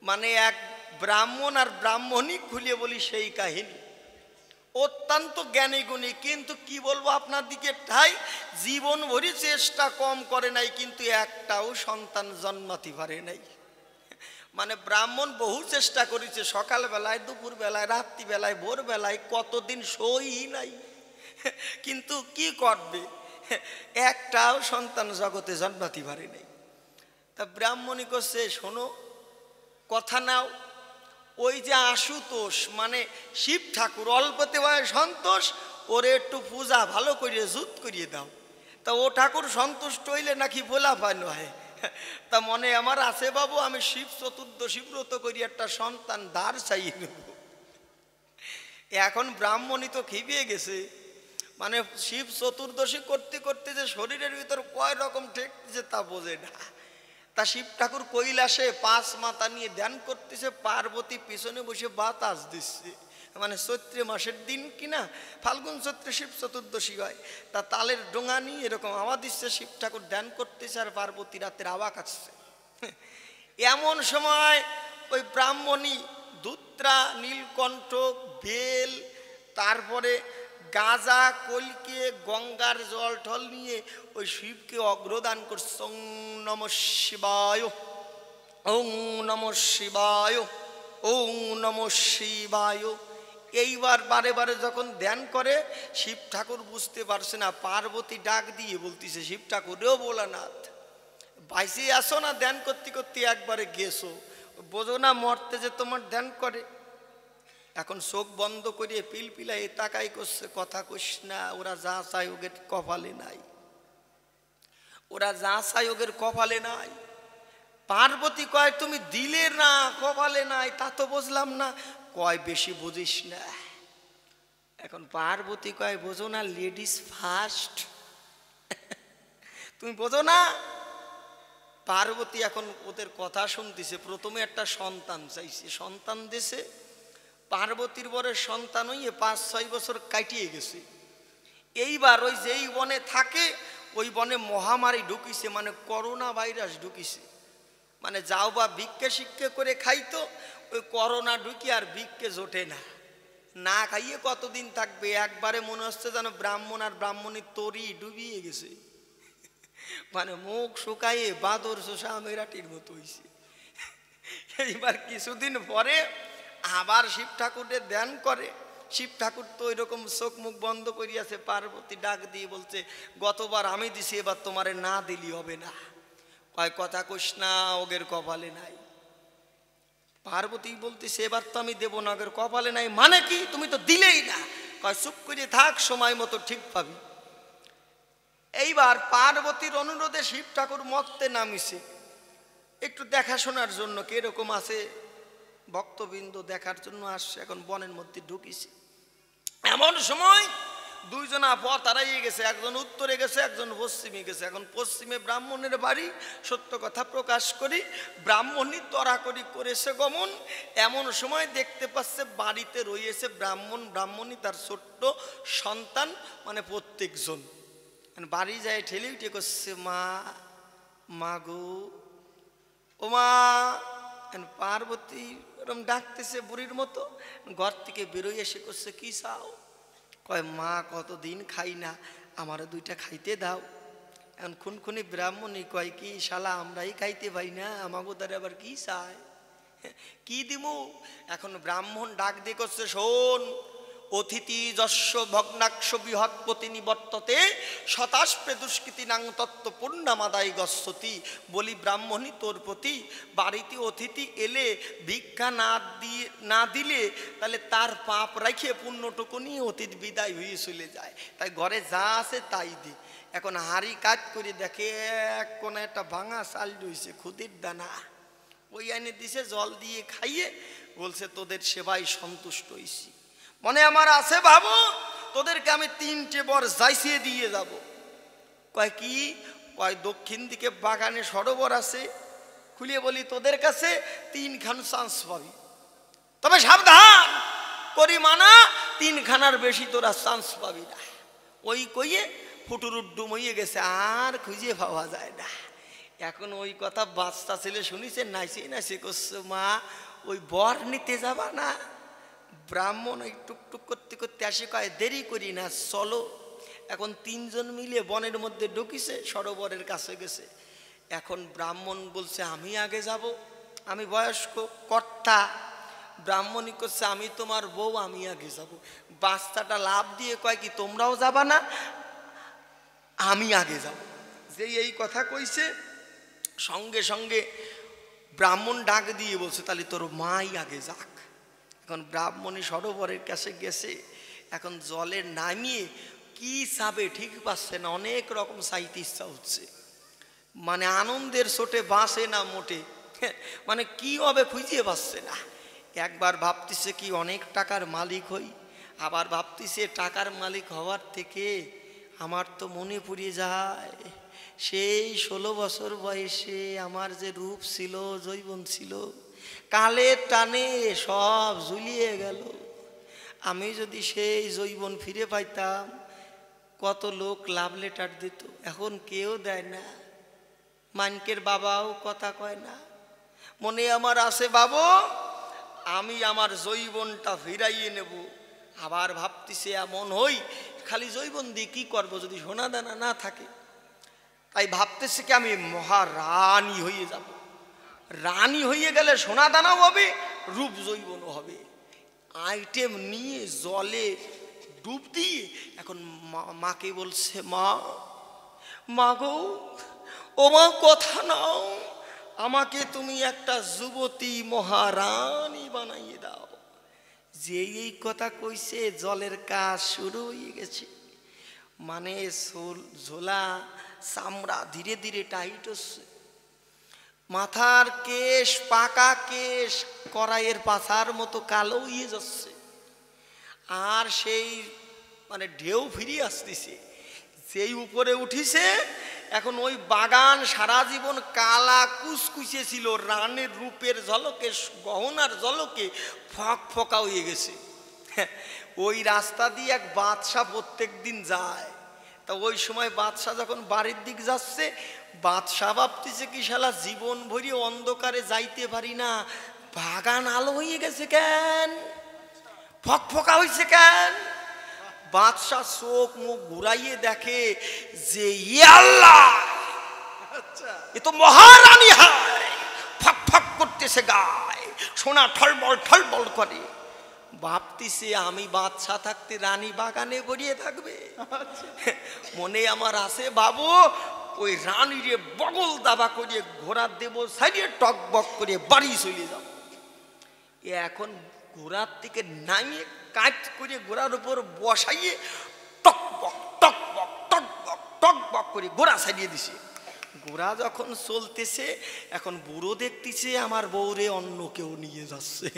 মানে এক ব্রাহ্মণ আর ব্রাহ্মণী, খুলে বলি সেই কাহিনী। অত্যন্ত জ্ঞানী গুণী, কিন্তু কি বলবো আপনার দিকে, ঠাই জীবন ভরি চেষ্টা কম করে নাই, কিন্তু একটাও সন্তান জন্মাতে পারে নাই। মানে ব্রাহ্মণ বহু চেষ্টা করেছে, সকালবেলায়, দুপুর বেলায়, রাত্রিবেলায়, ভোরবেলায়, কতদিন সই নাই, কিন্তু কি করবে, একটাও সন্তান জগতে জন্মাতে পারে নাই। তা ব্রাহ্মণী করছে, শোনো কথা নাও, ওই যে আশুতোষ মানে শিব ঠাকুর, অল্পতে হয় সন্তোষ, ওরে একটু পূজা ভালো করিয়ে জুত করিয়ে দাও। তা ও ঠাকুর সন্তুষ্ট হইলে নাকি ভোলা পায় নয়। তা মনে আমার আছে বাবু, আমি শিব চতুর্দশী ব্রত করি একটা সন্তান ধার চাইয়ে নেব। এখন ব্রাহ্মণী তো খিবিয়ে গেছে, মানে শিব চতুর্দশী করতে করতে যে শরীরের ভিতর কয় রকম ঠেকতেছে তা বোঝে না। তা শিব ঠাকুর কৈলাসে 5 মাথা নিয়ে ধ্যান করতেছে, পার্বতী পিছনে বসে বাতাস দিচ্ছে। মানে চৈত্র মাসের দিন কিনা, ফাল্গুন চৈত্রে শিব চতুর্দশী হয়, তা তালের ডোঙা নিয়ে এরকম আওয়াজ দিচ্ছে, শিব ঠাকুর ধ্যান করতেছে আর পার্বতী রাতের আওয়াজ আসছে। এমন সময় ওই ব্রাহ্মণী দুত্রা, নীলকণ্ঠ, বেল, তারপরে গাজা, কলকে, গঙ্গার জল ঠল নিয়ে ওই শিবকে অগ্রদান করছে। ওং নমঃ শিবায়, ওং নমঃ শিবায়, ওং নমঃ শিবায়। এইবার বারে বারে যখন ধ্যান করে, শিব ঠাকুর বুঝতে পারছে না, পার্বতী ডাক দিয়ে বলতেছে, শিব ঠাকুর ও ভোলানাথ, বাইসে আসো না, ধ্যান করতে করতে একবারে গেছো, বোঝো না মরতে যে তোমার ধ্যান করে। এখন চোখ বন্ধ করিয়ে পিলপিলাই তাকাই করছে, কথা কইস না, ওরা যা চায় ওদের কপালে নাই, ওরা যা চায় ওদের কপালে নাই। পার্বতী কয়, তুমি দিলে না, কপালে নাই, তা তো বুঝলাম না। কয়, বেশি বুঝিস না। এখন পার্বতী কয়, বোঝো না, লেডিস ফার্স্ট, তুমি বোঝো না। পার্বতী এখন ওদের কথা শুনতেছে, প্রথমে একটা সন্তান চাইছে, সন্তান দিছে। পার্বতীর বরের সন্তান হইয়ে 5-6 বছর কাটিয়ে গেছে। এইবার ওই যেই বনে থাকে, ওই বনে মহামারী ঢুকিছে, মানে করোনা ভাইরাস ঢুকিছে। মানে যাও বা ভিক্ষে শিক্ষে করে খাইতো, ওই করোনা ঢুকি আর ভিক্ষে জোটে না, না খাইয়ে কতদিন থাকবে। একবারে মনে হচ্ছে যেন ব্রাহ্মণ আর ব্রাহ্মণীর তরি ডুবিয়ে গেছে, মানে মুখ শুকাইয়ে বাদর শোষা মেরাটির মতো হয়েছে। এইবার কিছুদিন পরে আবার শিব ঠাকুরের ধ্যান করে। শিব ঠাকুর তো ওইরকম চোখ মুখ বন্ধ করিয়াছে। পার্বতী ডাক দিয়ে বলছে, গতবার আমি দিছি, এবার তোমারে না দিলি হবে না। কয়, কথা কইস না, ওগের কপালে নাই। পার্বতী বলতেছে, এবার তো আমি দেবো না, ওগের কপালে নাই মানে কি, তুমি তো দিলেই না। কয়, চুপ করে থাক, সময় মতো ঠিক পাবি। এইবার পার্বতীর অনুরোধে শিব ঠাকুর মর্তে নামিছে, একটু দেখাশোনার জন্য, কিরকম আছে ভক্তবৃন্দ দেখার জন্য আসছে। এখন বনের মধ্যে ঢুকিছে। এমন সময় দুইজনা পথ হারাইয়ে গেছে, একজন উত্তরে গেছে, একজন পশ্চিমে গেছে। এখন পশ্চিমে ব্রাহ্মণের বাড়ি, সত্য কথা প্রকাশ করি, ব্রাহ্মণী তরাকরি করেছে গমন। এমন সময় দেখতে পাচ্ছে বাড়িতে রয়েছে ব্রাহ্মণ, ব্রাহ্মণী, তার ছোট্ট সন্তান, মানে প্রত্যেকজন বাড়ি যায় ঠেলে উঠে করছে, মা, মা গো, ও মা। পার্বতী ওরম ডাকতেছে বুড়ির মতো। ঘর থেকে বেরোয় এসে করছে, কি চাও? কয়, মা, কতদিন খাই না, আমারও 2টা খাইতে দাও। এখন খুনখুনি ব্রাহ্মণী কয়, কি শালা, আমরাই খাইতে পাই না, আমাকে তার আবার কি চায়, কি দিমু? এখন ব্রাহ্মণ ডাক দিয়ে করছে, শোন, অতিথি যস্য ভগ্নাক্ষ বৃহৎপতি নিবর্ততে শতাস্পে দুষ্কৃতি নাং তত্ত্ব পূর্ণামাদায় গচ্ছতি। বলি ব্রাহ্মণী, তোর প্রতি বাড়িতে অতিথি এলে ভিক্ষা না দিলে তাহলে তার পাপ রাখিয়ে পুণ্যটুকু নিয়ে অতীত বিদায় হয়ে চলে যায়, তাই ঘরে যা আছে তাই দি। এখন হাড়ি কাজ করে দেখে এক কোণে একটা ভাঙা চাল রয়েছে, খুদের দানা, ওই আইনে দিছে, জল দিয়ে খাইয়ে বলছে, তোদের সেবায় সন্তুষ্ট হইছি, মনে আমার আছে ভাবো, তোদেরকে আমি 3টে বর যাইছিয়ে দিয়ে যাব। কয়, কি? কয়, দক্ষিণ দিকে বাগানে সরোবর আছে, খুলিয়ে বলি, তোদের কাছে 3খান চান্স পাবি, তবে সাবধান করি মানা, 3খানার বেশি তোরা চান্স পাবি না। ওই কইয়ে ফুটুর উড্ডুম হইয়ে গেছে, আর খুঁজে পাওয়া যায় না। এখন ওই কথা বাচ্চা ছেলে শুনিছে, নাইছে নাইছে করছে, মা ওই বর নিতে যাবা না? ব্রাহ্মণ ওই টুকটুক করতে করতে আসে, কয় দেরি করি না চলো। এখন তিনজন মিলে বনের মধ্যে ঢুকিছে, সরোবরের কাছে গেছে। এখন ব্রাহ্মণ বলছে আমি আগে যাব, আমি বয়স্ক কর্তা। ব্রাহ্মণই করছে আমি তোমার বউ, আমি আগে যাব। বাচ্চাটা লাভ দিয়ে কয় কি তোমরাও যাবা না? আমি আগে যাব। যেই এই কথা কইছে সঙ্গে সঙ্গে ব্রাহ্মণ ডাক দিয়ে বলছে তাহলে তোর মাই আগে যাক। এখন ব্রাহ্মণী সরোবরের কাছে গেছে, এখন জলে নামিয়ে কি চাবে ঠিক পাচ্ছে না, অনেক রকম চাইতে ইচ্ছা হচ্ছে, মানে আনন্দের চোটে বাঁচে না মোটে, মানে কি হবে খুঁজে পাচ্ছে না। একবার ভাবতেছে কি অনেক টাকার মালিক হই, আবার ভাবতেছে টাকার মালিক হওয়ার থেকে আমার তো মনে পড়ে যায় সেই 16 বছর বয়সে আমার যে রূপ ছিল, যৌবন ছিল, কালের টানে সব ঝুলিয়ে গেল। আমি যদি সেই যৌবন ফিরে পাইতাম, কত লোক লাভ লেটার দিত, এখন কেউ দেয় না, মানকের বাবাও কথা কয় না। মনে আমার আছে বাবু আমি আমার যৌবনটা ফিরাইয়ে নেব। আবার ভাবতেছে এমন হই খালি যৌবন দিয়ে কি করবো যদি সোনা দানা না থাকে। তাই ভাবতেছে কি আমি মহারানী হয়ে যাব, রানী হয়ে গেলে সোনা দানাও হবে, রূপ যৌবনও হবে। আইটেম নিয়ে জলে ডুব দিয়ে এখন মাকে বলছে মা, মা গো ও মা কথা নাও, আমাকে তুমি একটা যুবতী মহারানী বানাইয়ে দাও। যে এই কথা কইছে জলের কাজ শুরু হয়ে গেছে, মানে ঝোলা চামড়া ধীরে ধীরে টাইট হচ্ছে, মাথার কেশ পাকা কেশ কড়াইয়ের পাছার মতো কালো হয়ে যাচ্ছে, আর সেই মানে ঢেউ ফিরিয়ে আসতেছে। যেই উপরে উঠিছে এখন ওই বাগান সারা জীবন কালা কুচকুচে ছিল, রানের রূপের ঝলকে গহনার ঝলকে ফক ফকা হয়ে গেছে। ওই রাস্তা দিয়ে এক বাদশা প্রত্যেক দিন যায়। তা ওই সময় বাদশা যখন বাড়ির দিক যাচ্ছে, বাদশা ভাবতেছে কি শালা জীবন ভরি অন্ধকারে যাইতে পারি না, বাগান আলো হয়ে গেছে কেন, ফক ফকা হয়েছে কেন। বাদশা চোখ মুখ ঘুরাইয়ে দেখে যে আল্লাহ, এ তো মহারানী হয়, ফক ফক করতেছে গায়ে, সোনা ঠলবল ঠলবল করে। ভাবতেছে আমি বাদশা থাকতে রানী বাগানে গড়িয়ে থাকবে। মনে আমার আছে বাবু ওই রানীরে বগল দাবা করিয়ে ঘোড়া দেব সাইডে টক বক করে বাড়ি চলে যাব। এখন ঘোড়ার থেকে নামিয়ে কাট করে ঘোড়ার উপর বসাইয়ে টক বক টক বক টক বক টক বক করে ঘোড়া সাইডিয়ে দিছে। ঘোড়া যখন চলতেছে এখন বুড়ো দেখতেছে আমার বউরে অন্য কেউ নিয়ে যাচ্ছে।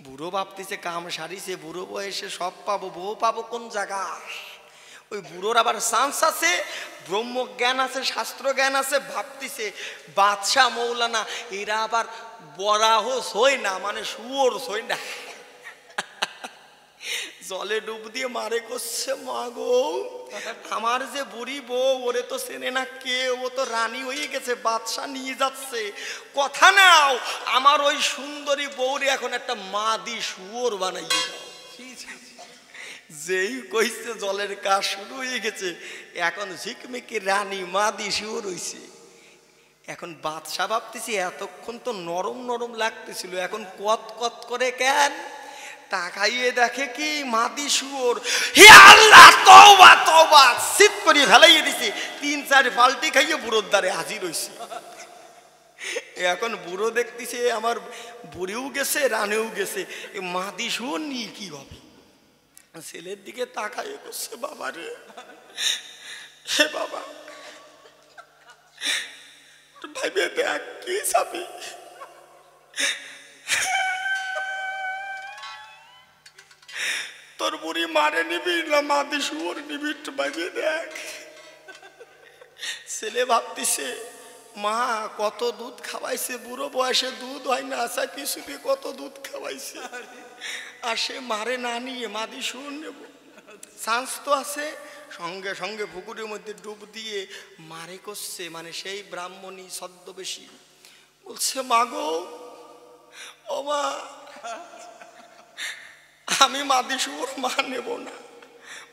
বুড়ো ভাবতেছে কাম সারিছে, বুড়ো বয়সে সব পাবো, বউ পাবো কোন জায়গা। ওই বুড়োর আবার চান্স আছে, ব্রহ্মজ্ঞান আছে, শাস্ত্র জ্ঞান আছে, ভাবতেছে বাদশাহ মৌলানা এরা আবার বরাহ সই না, মানে শুয়োর সই না। জলে ডুব দিয়ে মারে করছে মা গো, আমার যে বুড়ি বউ ওরে তো চেনে না কে, ও তো রানী হয়ে গেছে, বাদশা নিয়ে যাচ্ছে, কথা নাও আমার ওই সুন্দরী বউরে এখন একটা মাদি শুয়োর বানাইয়ে দাও। যেই কইছে জলের কাজ শুরু হয়ে গেছে, এখন ঝিকমিকি রানী মাদি শুয়োর হইছে। এখন বাদশা ভাবতেছি এতক্ষণ তো নরম নরম লাগতেছিল, এখন কত কত করে কেন। তাকাইয়ে দেখে কি মাদি শুয়োর। হে আল্লাহ তওবা তওবা, শীত করিয়ে ফেলাইয়ে দিছে, 3-4 বালতি খাইয়ে বুড়োর দ্বারে হাজির হইছে। এখন বুড়ো দেখতেছে আমার বুড়িও গেছে রানেও গেছে, মাদি শুয়োর নিয়ে কি হবে। ছেলের দিকে তাকাইয়ে করছে বাবা রে, হে বাবা ভাইবে দেখ কি চাবি, তোর বুড়ি মারে নিবি না মাদি শুয়োর নিবি, ভাইবে দেখ। ছেলে ভাবতেছে মা কত দুধ খাওয়াইছে, বুড়ো বয়সে দুধ হয় না, আশা কিছুতে কত দুধ খাওয়াইছে, আর সে মারে না নিয়ে মাদি শুয়োর নেব। চান্স তো আছে, সঙ্গে সঙ্গে পুকুরের মধ্যে ডুব দিয়ে মারে করছে। মানে সেই ব্রাহ্মণী ছদ্মবেশী বলছে, মাগো ও মা, আমি মাদি শুয়োর মা নেব না,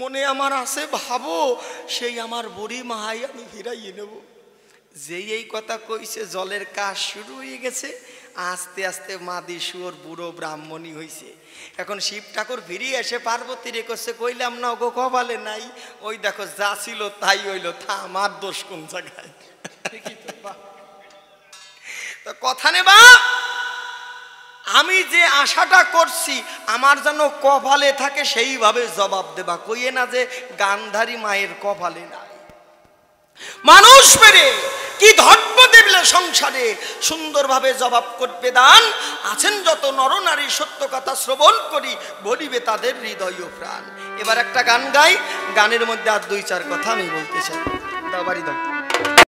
মনে আমার আছে ভাবো সেই আমার বুড়ি মাহাই আমি ফিরাইয়ে নেব। যেই এই কথা কইছে জলের কাজ শুরু হয়ে গেছে, আস্তে আস্তে মাদি শুয়োর বুড়ো ব্রাহ্মণী হইছে। এখন শিব ঠাকুর ফিরিয়ে এসে পার্বতী রে করছে, কইলাম না গো কপালে নাই, ওই দেখো যা ছিল তাই হইলো, তা আমার দোষ কোন জায়গায়? তো কথা নেবা, আমি যে আশাটা করছি আমার যেন কপালে থাকে সেইভাবে জবাব দেবা, কইয়ে না যে গান্ধারী মায়ের কপালে নাই। মানুষ মেরে কি ধর্ম দেবলে সংসারে সুন্দরভাবে জবাব করবে দান, আছেন যত নরনারী সত্য কথা শ্রবণ করি বলিবে তাদের হৃদয় ও প্রাণ। এবার একটা গান গাই, গানের মধ্যে আর দুই চার কথা আমি বলতে চাই। দাও বাড়ি দাও।